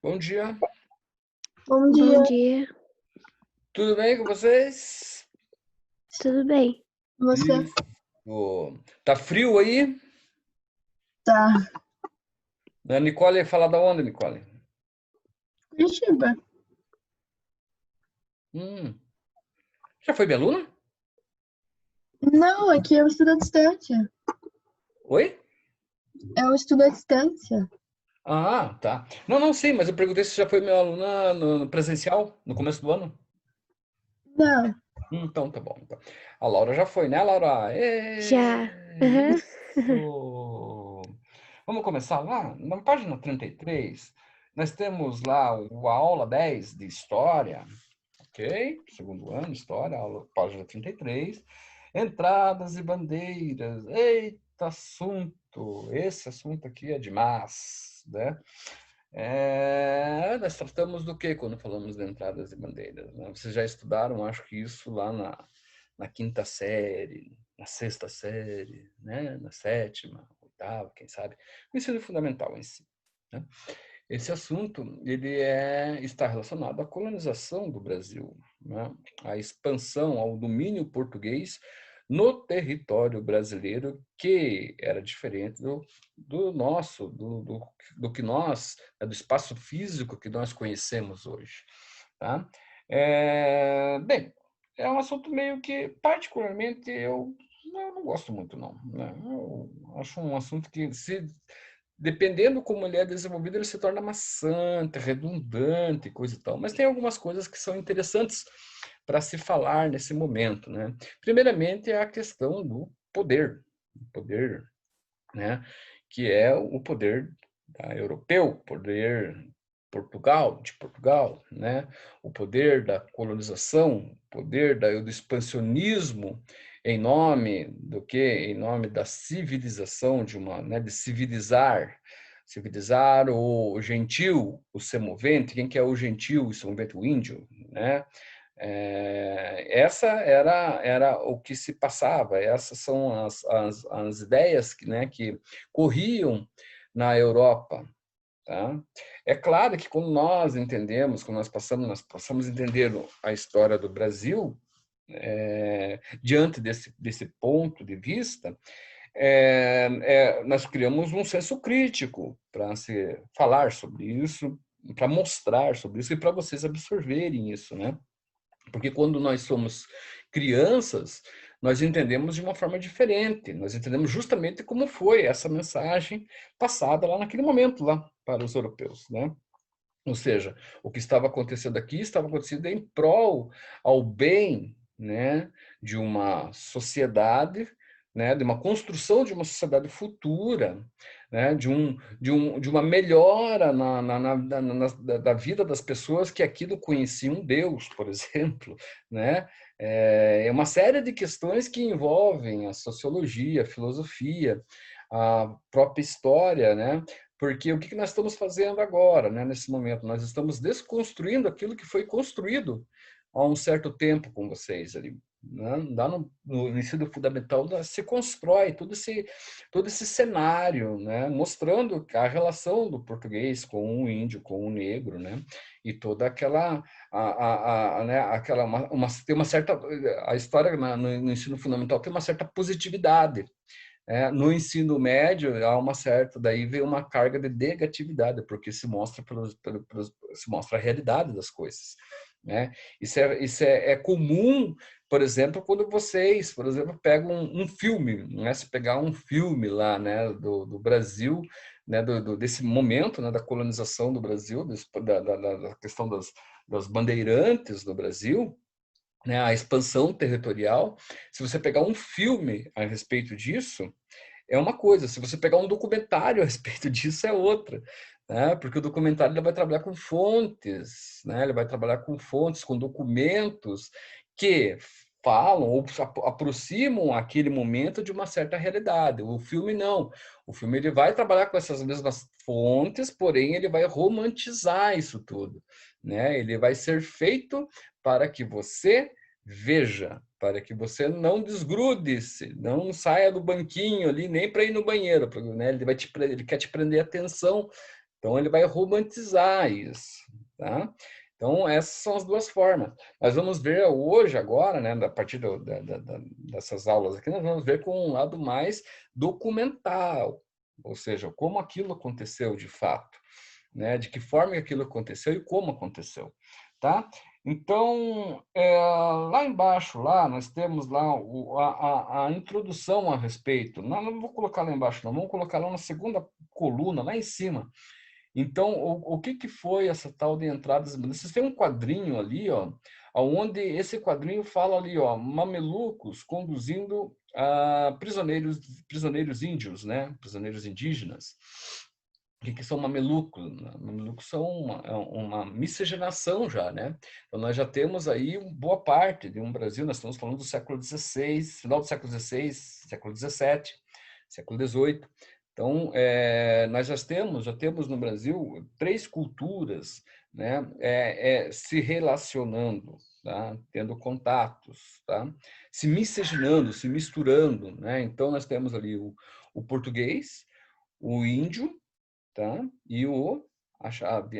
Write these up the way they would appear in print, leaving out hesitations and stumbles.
Bom dia, Bom dia, Bom dia, tudo bem com vocês? tudo bem? você Isso. Tá frio aí? tá? A Nicole fala da onde, Nicole? Curitiba? Hum. Já foi minha aluna? Não, aqui é o estudo à distância. Oi? É o estudo à distância. Ah, tá. Não, não, sim, mas eu perguntei se já foi minha aluna no presencial, no começo do ano. Não, Então, tá bom. Então. A Laura já foi, né, Laura? Já. Aham. Isso! Vamos começar lá? Na página 33, nós temos lá a aula 10 de História. Ok? Segundo ano, história, aula, página 33. Entradas e bandeiras. Eita assunto! Esse assunto aqui é demais, né? Nós tratamos do que quando falamos de entradas e bandeiras, né? Vocês já estudaram, acho que isso lá na quinta série, na sexta série, né? Na sétima, oitava, quem sabe? O ensino fundamental em si, né? Esse assunto está relacionado à colonização do Brasil, né? À expansão, ao domínio português no território brasileiro, que era diferente do nosso, do que nós, do espaço físico que nós conhecemos hoje. Tá? Bem, é um assunto meio que, particularmente, eu não gosto muito, não. Né? Eu acho um assunto que, dependendo como ele é desenvolvido, ele se torna maçante, redundante, coisa e tal. Mas tem algumas coisas que são interessantes para se falar nesse momento, né? Primeiramente, é a questão do poder, né? Que é o poder europeu, poder de Portugal, né? O poder da colonização, o poder do expansionismo em nome do que? Em nome da civilização né? De civilizar o gentil, o semovente. Quem que é o gentil, o semovente? O índio, né? Essa era o que se passava, essas são as ideias né, que corriam na Europa. Tá? É claro que quando nós entendemos, quando nós passamos a entender a história do Brasil, diante desse ponto de vista, nós criamos um senso crítico para se falar sobre isso, para mostrar sobre isso e para vocês absorverem isso, né? Porque quando nós somos crianças, nós entendemos de uma forma diferente. Nós entendemos justamente como foi essa mensagem passada lá naquele momento lá para os europeus, né? Ou seja, o que estava acontecendo aqui estava acontecendo em prol ao bem, né, de uma sociedade, né, de uma construção de uma sociedade futura, né, de uma melhora da vida das pessoas que aqui não conheciam Deus, por exemplo, né? É uma série de questões que envolvem a sociologia, a filosofia, a própria história, né? Porque o que nós estamos fazendo agora, né, nesse momento? Nós estamos desconstruindo aquilo que foi construído há um certo tempo com vocês ali. Né? Lá no ensino fundamental se constrói todo esse cenário, né, mostrando a relação do português com o índio, com o negro, né, e toda aquela, né, tem uma certa, a história no ensino fundamental tem uma certa positividade. No ensino médio há uma certa, daí vem uma carga de negatividade, porque se mostra se mostra a realidade das coisas, né? Isso é comum, por exemplo, quando vocês, por exemplo, pegam um filme, né? Se pegar um filme lá, né, do Brasil, né, desse momento, né, da colonização do Brasil, da questão das bandeirantes do Brasil, né, a expansão territorial. Se você pegar um filme a respeito disso, é uma coisa, se você pegar um documentário a respeito disso, é outra, né? Porque o documentário ele vai trabalhar com fontes, né? Ele vai trabalhar com fontes, com documentos que falam ou aproximam aquele momento de uma certa realidade. O filme não. O filme ele vai trabalhar com essas mesmas fontes, porém ele vai romantizar isso tudo, né? Ele vai ser feito para que você veja, para que você não desgrude-se, não saia do banquinho ali nem para ir no banheiro, né? Ele quer te prender a atenção Então, ele vai romantizar isso, tá? Então, essas são as duas formas. Nós vamos ver hoje, agora, né, a partir dessas aulas aqui, nós vamos ver com um lado mais documental, ou seja, como aquilo aconteceu de fato, né, de que forma aquilo aconteceu e como aconteceu, tá? Então, lá embaixo, lá, nós temos lá a introdução a respeito. Não vou colocar lá embaixo, não, vamos colocar lá na segunda coluna, lá em cima. Então, o que foi essa tal de entradas? Vocês têm um quadrinho ali, ó, onde esse quadrinho fala ali, ó, mamelucos conduzindo prisioneiros índios, né? Prisioneiros indígenas. O que são mamelucos? Mamelucos são uma miscigenação já, né? Então, nós já temos aí boa parte de um Brasil, nós estamos falando do século XVI, final do século XVI, século XVII, século XVIII. Então, nós já temos no Brasil 3 culturas, né, se relacionando, tá? Tendo contatos, tá? Se miscigenando, se misturando, né? Então, nós temos ali o português, o índio, tá? E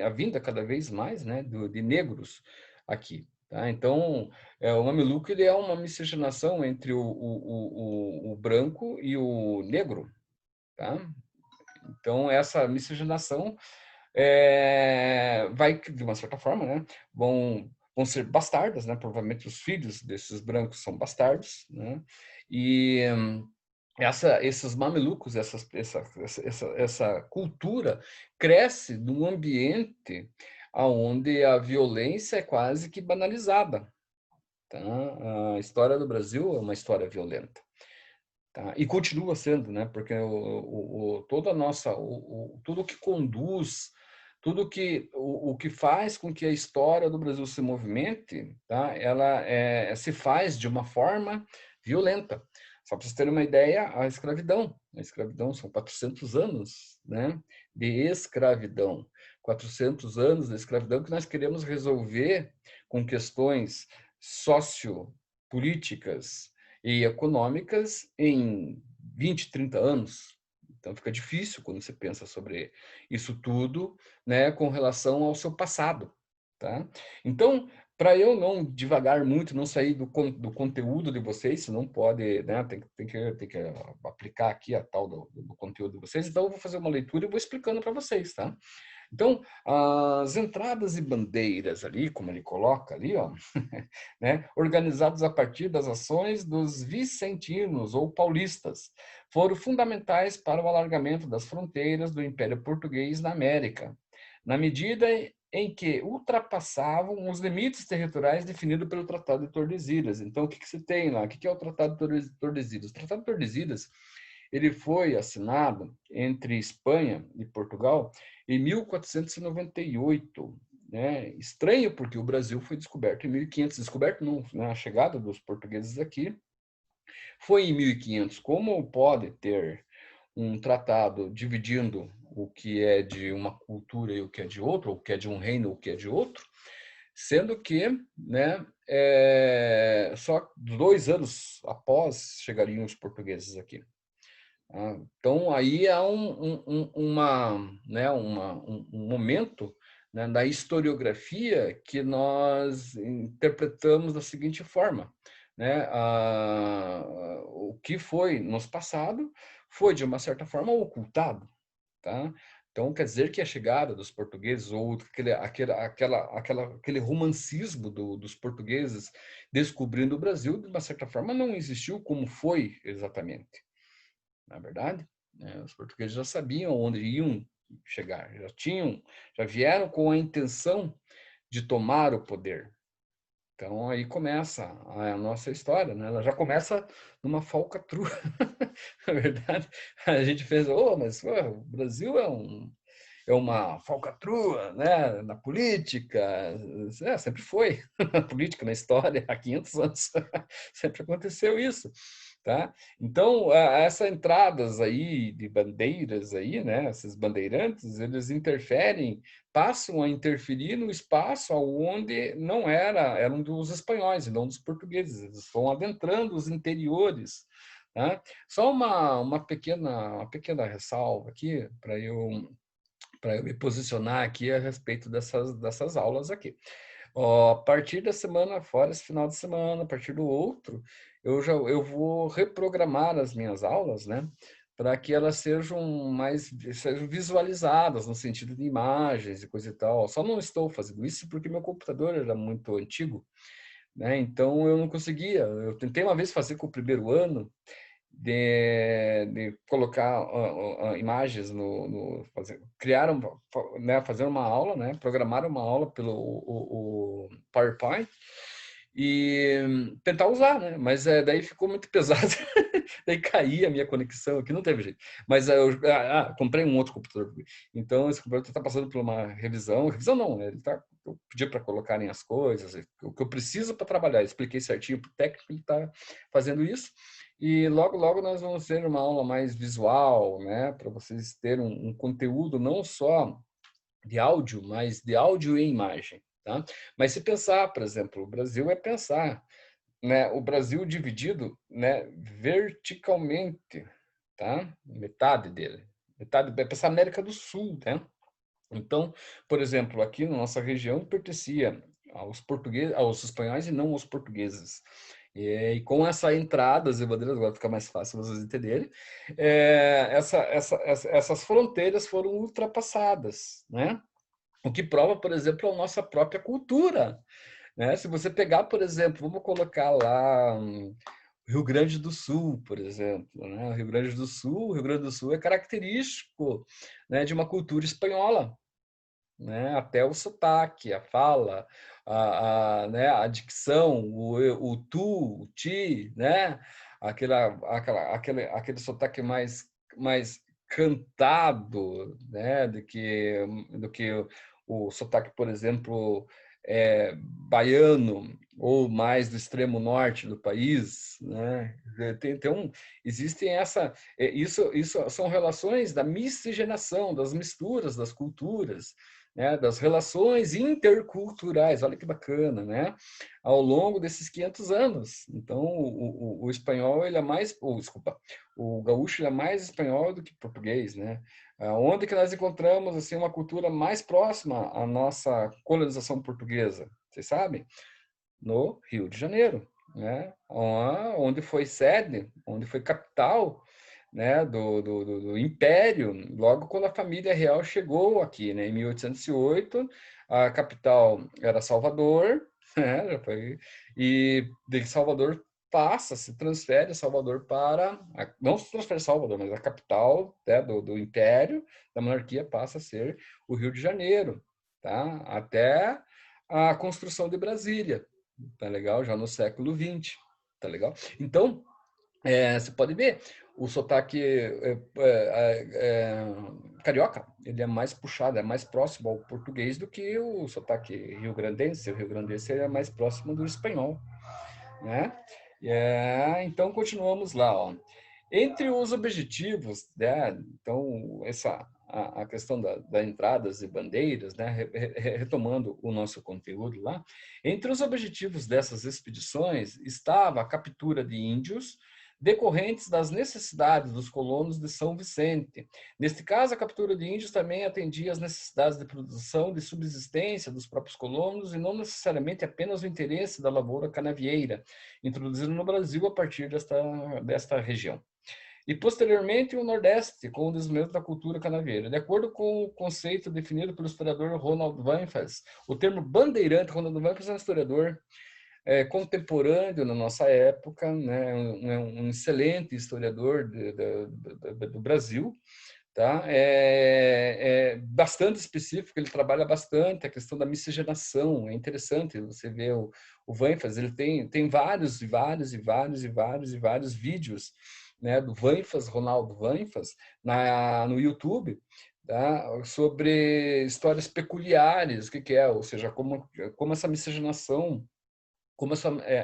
a vinda cada vez mais, né, de negros aqui. Tá? Então, o mameluco ele é uma miscigenação entre o branco e o negro. Tá? Então, essa miscigenação vai, de uma certa forma, né, vão ser bastardas, né? Provavelmente os filhos desses brancos são bastardos, né? E esses mamelucos, essa cultura cresce num ambiente onde a violência é quase que banalizada. Tá? A história do Brasil é uma história violenta. Tá? E continua sendo, né? Porque toda a nossa, tudo que conduz, o que faz com que a história do Brasil se movimente, tá? Ela se faz de uma forma violenta. Só para vocês terem uma ideia, a escravidão são 400 anos, né, de escravidão. 400 anos de escravidão que nós queremos resolver com questões sociopolíticas e econômicas em 20, 30 anos. Então fica difícil quando você pensa sobre isso tudo, né, com relação ao seu passado, tá? Então, para eu não divagar muito, não sair do conteúdo de vocês, senão pode, né, tem que aplicar aqui a tal do conteúdo de vocês, então eu vou fazer uma leitura e vou explicando para vocês, tá? Então, as entradas e bandeiras ali, como ele coloca ali, ó, né, organizados a partir das ações dos vicentinos ou paulistas, foram fundamentais para o alargamento das fronteiras do Império Português na América, na medida em que ultrapassavam os limites territoriais definidos pelo Tratado de Tordesilhas. Então, o que você tem lá? O que é o Tratado de Tordesilhas? O Tratado de Tordesilhas ele foi assinado entre Espanha e Portugal em 1498. Né? Estranho, porque o Brasil foi descoberto em 1500. Descoberto não, né? A chegada dos portugueses aqui foi em 1500. Como pode ter um tratado dividindo o que é de uma cultura e o que é de outro, ou o que é de um reino ou o que é de outro, sendo que, né, só 2 anos após chegariam os portugueses aqui. Então, aí há né, um momento, né, da historiografia que nós interpretamos da seguinte forma. Né? O que foi nos passado foi, de uma certa forma, ocultado. Tá? Então, quer dizer que a chegada dos portugueses, ou aquele romancismo dos portugueses descobrindo o Brasil, de uma certa forma, não existiu como foi exatamente. Na verdade, né? Os portugueses já sabiam onde iam chegar, já vieram com a intenção de tomar o poder. Então aí começa a nossa história, né? Ela já começa numa falcatrua. Na verdade, a gente fez, mas o Brasil é uma falcatrua, né? Na política, sempre foi na política, na história, há 500 anos sempre aconteceu isso. Tá? Então, essas entradas aí de bandeiras aí, né, esses bandeirantes, eles passam a interferir no espaço onde não eram dos espanhóis e não dos portugueses, eles vão adentrando os interiores. Tá? Só uma pequena ressalva aqui, para eu para eu me posicionar aqui a respeito dessas aulas aqui. Ó, a partir da semana, fora esse final de semana, a partir do outro, eu vou reprogramar as minhas aulas, né? Para que elas sejam visualizadas no sentido de imagens e coisa e tal. Só não estou fazendo isso porque meu computador era muito antigo, né? Então eu não conseguia. Eu tentei uma vez fazer com o primeiro ano, de colocar imagens criaram, né, fazer uma aula, né, programaram uma aula pelo o PowerPoint e tentar usar, né, mas daí ficou muito pesado, daí caía a minha conexão, aqui não teve jeito, mas eu comprei um outro computador, então esse computador está passando por uma revisão não, né, eu pedi para colocarem as coisas, o que eu preciso para trabalhar, expliquei certinho para o técnico, ele está fazendo isso. E logo, logo nós vamos ter uma aula mais visual, né? Para vocês terem um conteúdo não só de áudio, mas de áudio e imagem, tá? Mas se pensar, por exemplo, o Brasil é pensar, né? O Brasil dividido, né? Verticalmente, tá? Metade dele. Metade, é pensar América do Sul, né? Então, por exemplo, aqui na nossa região pertencia aos portugueses, aos espanhóis e não aos portugueses. E com essa entrada, as bandeiras, agora fica mais fácil vocês entenderem, essas fronteiras foram ultrapassadas, né? O que prova, por exemplo, a nossa própria cultura, né? Se você pegar, por exemplo, vamos colocar lá Rio Grande do Sul, por exemplo, né? O Rio Grande do Sul é característico, né, de uma cultura espanhola, né? Até o sotaque, a fala, né? A dicção, o tu, o ti, né? Aquele sotaque mais cantado, né? Do que o sotaque, por exemplo, baiano ou mais do extremo norte do país, né? Existem isso são relações da miscigenação, das misturas das culturas, né, das relações interculturais, olha que bacana, né, ao longo desses 500 anos. Então, o espanhol, ele é mais, desculpa, o gaúcho ele é mais espanhol do que português, né, onde que nós encontramos, assim, uma cultura mais próxima à nossa colonização portuguesa, vocês sabem? No Rio de Janeiro, né, onde foi sede, onde foi capital, né, do Império, logo quando a família real chegou aqui, né, em 1808, a capital era Salvador, né, e de Salvador se transfere Salvador não se transfere Salvador, mas a capital, né, do Império, da monarquia, passa a ser o Rio de Janeiro, tá? Até a construção de Brasília, tá legal? Já no século XX, tá legal? Então, você pode ver, o sotaque carioca, ele é mais puxado, é mais próximo ao português do que o sotaque rio-grandense. O rio-grandense é mais próximo do espanhol, né? Então, continuamos lá, ó. Entre os objetivos, né? Então, a questão das entradas e bandeiras, né? Retomando o nosso conteúdo lá, entre os objetivos dessas expedições estava a captura de índios, decorrentes das necessidades dos colonos de São Vicente. Neste caso, a captura de índios também atendia às necessidades de produção de subsistência dos próprios colonos e não necessariamente apenas o interesse da lavoura canavieira, introduzida no Brasil a partir desta região. E, posteriormente, o Nordeste, com o desenvolvimento da cultura canavieira. De acordo com o conceito definido pelo historiador Ronald Weinfels, o termo bandeirante, Ronald Weinfels é um historiador contemporâneo na nossa época, né, um excelente historiador do Brasil, tá? Bastante específico, ele trabalha bastante a questão da miscigenação, é interessante você ver o Weinfels, ele tem vários vídeos, né, do Weinfels, Ronaldo Weinfels, no YouTube, tá? Sobre histórias peculiares, o que é, ou seja, como essa miscigenação,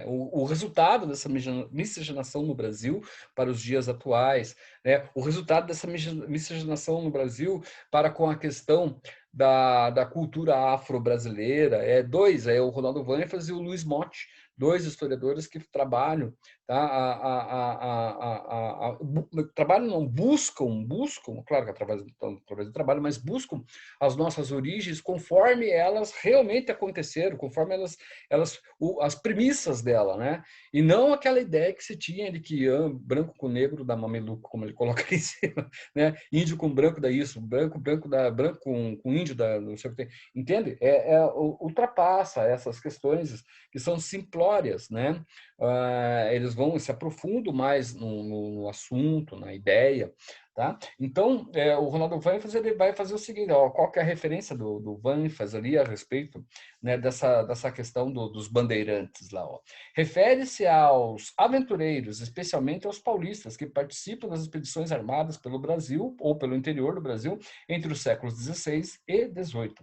o resultado dessa miscigenação no Brasil para os dias atuais, né? O resultado dessa miscigenação no Brasil para com a questão da cultura afro-brasileira, dois, o Ronaldo Weinfels e o Luiz Motti, dois historiadores que trabalham, tá? Trabalham, não, buscam, claro que através do trabalho, mas buscam as nossas origens conforme elas realmente aconteceram, conforme as premissas dela, né? E não aquela ideia que se tinha de que branco com negro dá mameluco, como ele coloca ali em cima, né? Índio com branco dá isso, branco com índio dá não sei o que tem. Entende? Ultrapassa essas questões que são simplórias, né? Eles vão se aprofundam mais no assunto, na ideia, tá? Então, o Ronaldo Vanfas ele vai fazer o seguinte, ó, qual que é a referência do Vanfas ali a respeito, né, dessa questão dos bandeirantes lá, ó. Refere-se aos aventureiros, especialmente aos paulistas, que participam das expedições armadas pelo Brasil ou pelo interior do Brasil entre os séculos XVI e XVIII.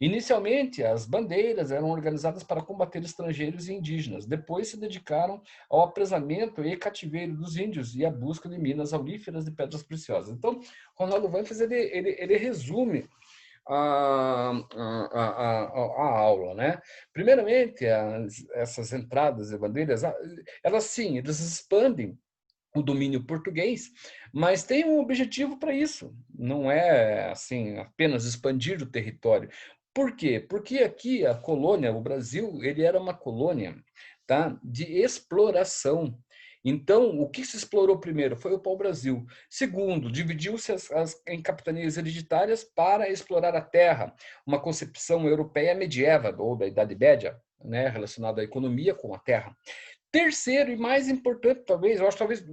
Inicialmente, as bandeiras eram organizadas para combater estrangeiros e indígenas. Depois se dedicaram ao apresamento e cativeiro dos índios e à busca de minas auríferas e pedras preciosas. Então, Ronaldo Vanfas ele resume a aula, né? Primeiramente, essas entradas e bandeiras, elas sim, eles expandem o domínio português, mas tem um objetivo para isso. Não é assim apenas expandir o território. Por quê? Porque aqui a colônia, o Brasil, ele era uma colônia, tá, de exploração. Então, o que se explorou primeiro foi o pau-brasil. Segundo, dividiu-se em capitanias hereditárias para explorar a terra, uma concepção europeia medieval, ou da Idade Média, né, relacionada à economia com a terra. Terceiro e mais importante, talvez, eu acho talvez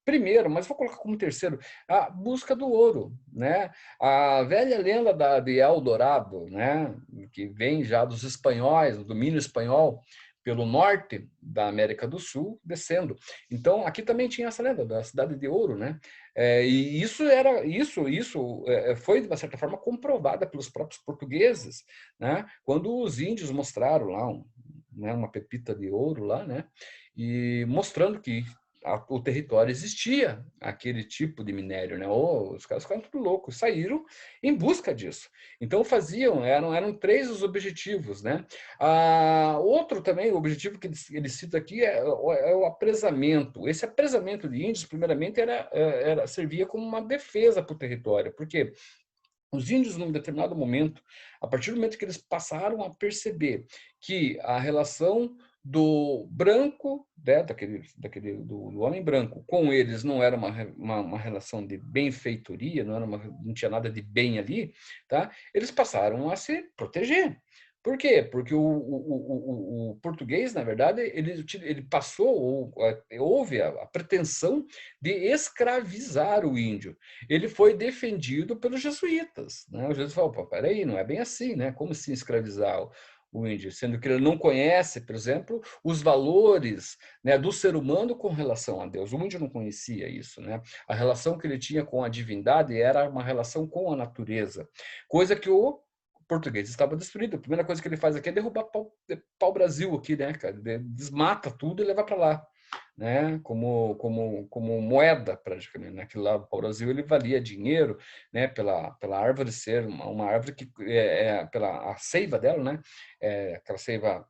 primeiro, mas vou colocar como terceiro, a busca do ouro, né? A velha lenda de Eldorado, né? Que vem já dos espanhóis, do domínio espanhol pelo norte da América do Sul, descendo. Então, aqui também tinha essa lenda da cidade de ouro, né? E isso foi de uma certa forma comprovada pelos próprios portugueses, né? Quando os índios mostraram lá uma pepita de ouro lá, né? E mostrando que o território existia aquele tipo de minério, né? Os caras ficaram tudo loucos, saíram em busca disso. Então eram três os objetivos, né? Outro também, o objetivo que ele cita aqui é o apresamento. Esse apresamento de índios, primeiramente, servia como uma defesa para o território, porque os índios, num determinado momento, a partir do momento que eles passaram a perceber que a relação do branco, né, do homem branco, com eles não era uma relação de benfeitoria, não tinha nada de bem ali, tá? Eles passaram a se proteger. Por quê? Porque o português, na verdade, ele passou, houve a pretensão de escravizar o índio. Ele foi defendido pelos jesuítas, né? Os jesuítas falaram, peraí, não é bem assim, né? Como assim escravizar o índio? Sendo que ele não conhece, por exemplo, os valores, né, do ser humano com relação a Deus. O índio não conhecia isso, né? A relação que ele tinha com a divindade era uma relação com a natureza, coisa que o português estava destruído. A primeira coisa que ele faz aqui é derrubar pau-brasil aqui, né, cara? Desmata tudo e leva para lá, né? Como moeda, praticamente. Naquele lá, o Brasil, ele valia dinheiro, né? Pela árvore ser uma árvore que, pela a seiva dela, né? Aquela seiva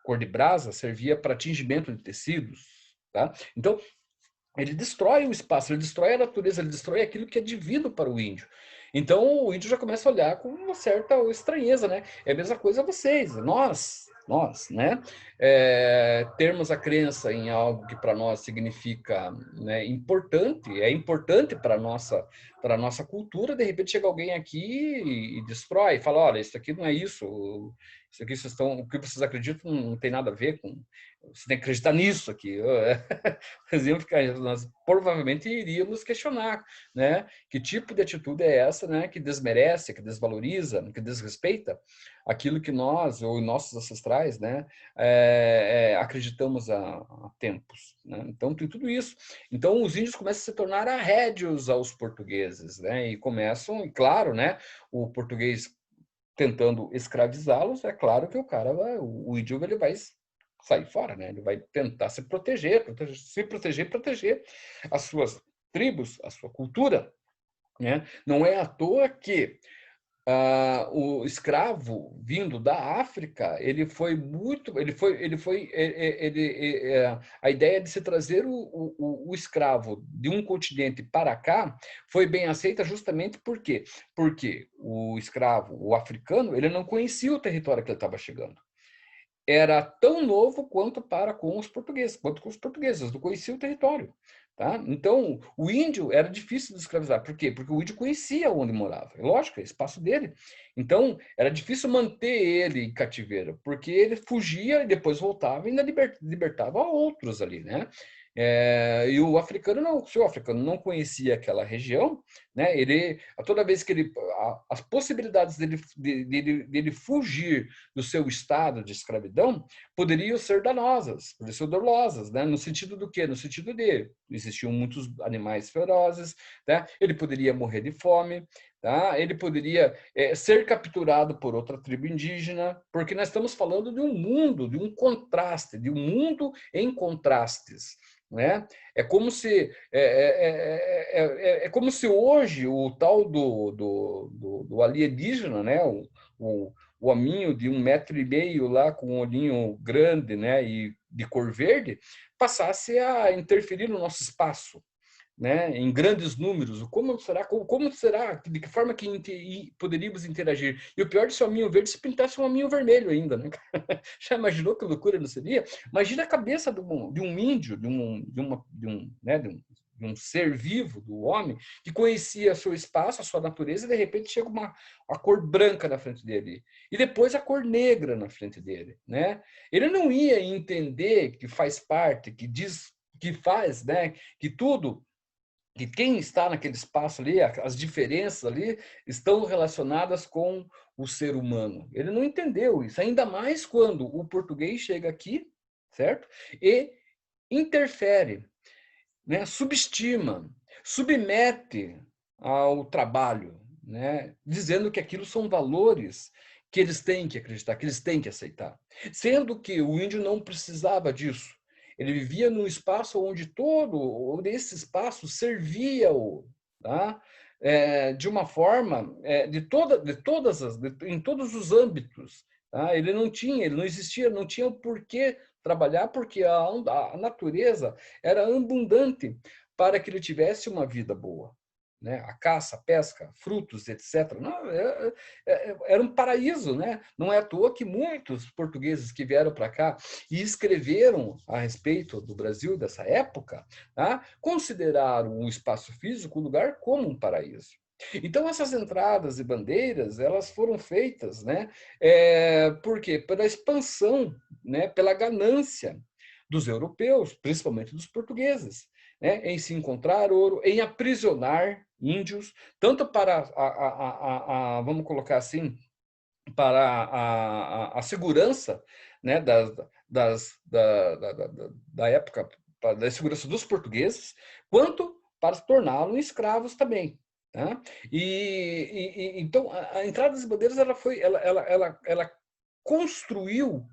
cor de brasa, servia para tingimento de tecidos, tá? Então, ele destrói o espaço, ele destrói a natureza, ele destrói aquilo que é divino para o índio. Então, o índio já começa a olhar com uma certa estranheza, né? É a mesma coisa vocês, nós, né? Termos a crença em algo que para nós significa, né, importante, é importante para a nossa cultura, de repente chega alguém aqui e destrói, fala, olha, isso aqui não é isso aqui o que vocês acreditam não tem nada a ver com, você tem que acreditar nisso aqui. Nós provavelmente iríamos questionar, né? Que tipo de atitude é essa, né? Que desmerece, que desvaloriza, que desrespeita aquilo que nós ou nossos ancestrais, né? Acreditamos há tempos, né? Então tem tudo isso. Então os índios começam a se tornar arrédios aos portugueses, né? E começam, e claro, né? O português tentando escravizá-los, é claro que o índio ele vai sair fora, né? Ele vai tentar se proteger, proteger as suas tribos, a sua cultura, né? Não é à toa que o escravo vindo da África, ele foi muito, a ideia de se trazer o escravo de um continente para cá foi bem aceita justamente por quê? Porque o escravo, o africano, ele não conhecia o território que ele estava chegando. Era tão novo quanto com os portugueses, não conheciam o território. Tá? Então, o índio era difícil de escravizar. Por quê? Porque o índio conhecia onde morava. Lógico, é espaço dele. Então, era difícil manter ele em cativeiro, porque ele fugia e depois voltava e ainda libertava outros ali, né? E o africano não, se o africano não conhecia aquela região, né? Toda vez que as possibilidades dele fugir do seu estado de escravidão poderiam ser danosas, poderiam ser dolosas, né? No sentido do quê? No sentido de existiam muitos animais ferozes, né? Ele poderia morrer de fome, tá? Ele poderia ser capturado por outra tribo indígena, porque nós estamos falando de um mundo, de um contraste, de um mundo em contrastes. Né? É como se hoje o tal do alienígena, né? O hominho de 1,5 metros lá com um olhinho grande, né? E de cor verde, passasse a interferir no nosso espaço, né, em grandes números. Como será, de que forma que poderíamos interagir? E o pior de ser um hominho verde se pintasse um hominho vermelho ainda, né? Já imaginou que loucura não seria? Imagina a cabeça de um índio, de um ser vivo, do homem, que conhecia seu espaço, a sua natureza, e de repente chega a cor branca na frente dele, e depois a cor negra na frente dele, né? Ele não ia entender que faz parte, que faz, né, que tudo, que quem está naquele espaço ali, as diferenças ali, estão relacionadas com o ser humano. Ele não entendeu isso, ainda mais quando o português chega aqui, certo? E interfere, né? Subestima, submete ao trabalho, né? Dizendo que aquilo são valores que eles têm que acreditar, que eles têm que aceitar. Sendo que o índio não precisava disso. Ele vivia num espaço onde esse espaço servia-o, tá? De uma forma, em todos os âmbitos. Tá? Ele não existia, não tinha o porquê trabalhar, porque a natureza era abundante para que ele tivesse uma vida boa. Né? A caça, a pesca, frutos, etc. Não, era um paraíso, né? Não é à toa que muitos portugueses que vieram para cá e escreveram a respeito do Brasil dessa época, tá? Consideraram o espaço físico, o lugar, como um paraíso. Então, essas entradas e bandeiras, elas foram feitas, né? Por quê? Pela expansão, né? Pela ganância dos europeus, principalmente dos portugueses, né? Em se encontrar ouro, em aprisionar índios, tanto para vamos colocar assim, para a segurança, né, da época, da segurança dos portugueses, quanto para torná-los escravos também. Tá? Então, a entrada das bandeiras ela construiu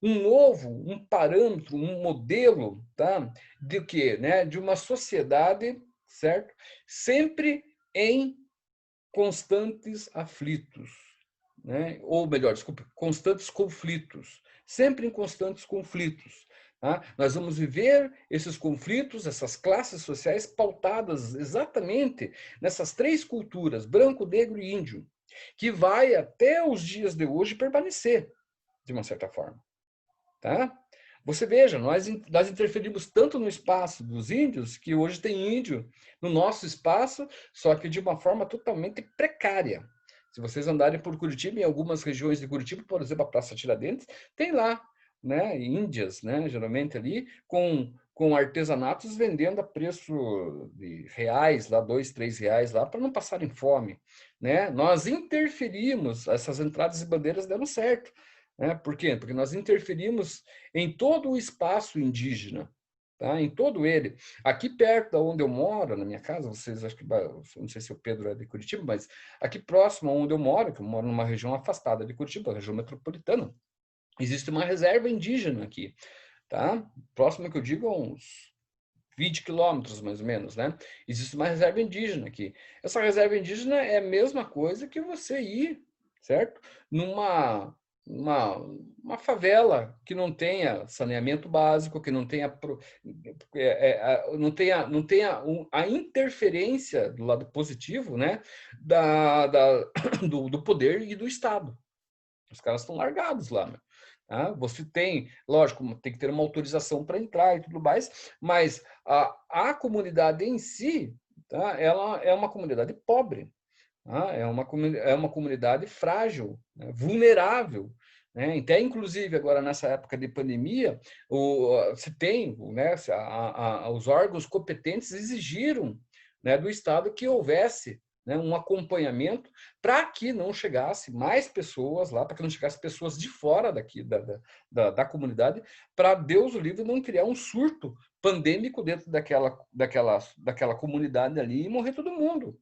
um parâmetro, um modelo, tá? De quê? Né? De uma sociedade, certo? Sempre em constantes aflitos, né? Ou melhor, desculpe, constantes conflitos, sempre em constantes conflitos. Tá? Nós vamos viver esses conflitos, essas classes sociais pautadas exatamente nessas três culturas, branco, negro e índio, que vai até os dias de hoje permanecer, de uma certa forma. Tá? Você veja, nós interferimos tanto no espaço dos índios, que hoje tem índio no nosso espaço, só que de uma forma totalmente precária. Se vocês andarem por Curitiba, em algumas regiões de Curitiba, por exemplo, a Praça Tiradentes, tem lá, né, índias, né, geralmente ali, com artesanatos vendendo a preço de reais, lá, 2, 3 reais, lá, para não passarem fome. Né? Nós interferimos, essas entradas e bandeiras deram certo. Né? Por quê? Porque nós interferimos em todo o espaço indígena, tá? Em todo ele. Aqui perto de onde eu moro, na minha casa, vocês acho que não sei se o Pedro é de Curitiba, mas aqui próximo onde eu moro, que eu moro numa região afastada de Curitiba, região metropolitana, existe uma reserva indígena aqui, tá? Próximo que eu digo, uns 20 quilômetros, mais ou menos, né? Existe uma reserva indígena aqui. Essa reserva indígena é a mesma coisa que você ir, certo? Uma favela que não tenha saneamento básico, que não tenha, não tenha a interferência do lado positivo, né? Do poder e do Estado. Os caras estão largados lá, meu. Você tem, lógico, tem que ter uma autorização para entrar e tudo mais, mas a comunidade em si, tá? Ela é uma comunidade pobre, tá? É uma comunidade frágil, né? Vulnerável. Né? Até, inclusive, agora nessa época de pandemia, se tem, né, os órgãos competentes exigiram, né, do Estado que houvesse, né, um acompanhamento para que não chegasse mais pessoas lá, para que não chegasse pessoas de fora daqui da comunidade, para Deus o livre não criar um surto pandêmico dentro daquela comunidade ali e morrer todo mundo.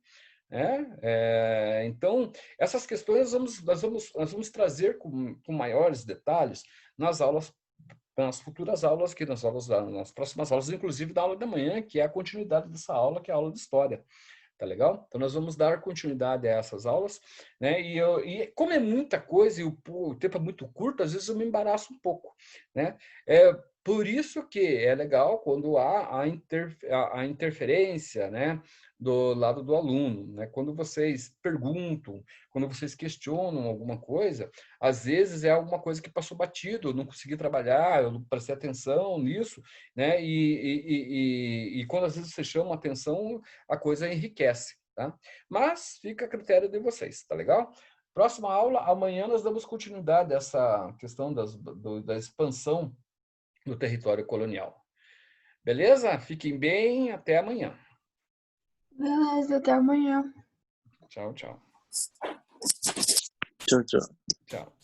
Então, essas questões nós vamos trazer com maiores detalhes nas futuras aulas, aqui nas próximas aulas, inclusive da aula da manhã, que é a continuidade dessa aula, que é a aula de história. Tá legal? Então, nós vamos dar continuidade a essas aulas, né? E como é muita coisa e o tempo é muito curto, às vezes eu me embaraço um pouco, né? Por isso que é legal quando há a interferência, né, do lado do aluno, né? Quando vocês perguntam, quando vocês questionam alguma coisa, às vezes é alguma coisa que passou batido, eu não consegui trabalhar, eu não prestei atenção nisso, né? E quando às vezes você chama atenção, a coisa enriquece, tá? Mas fica a critério de vocês, tá legal? Próxima aula, amanhã nós damos continuidade a essa questão da expansão do território colonial. Beleza? Fiquem bem, até amanhã. Beleza, até amanhã. Tchau, tchau. Tchau, tchau. Tchau.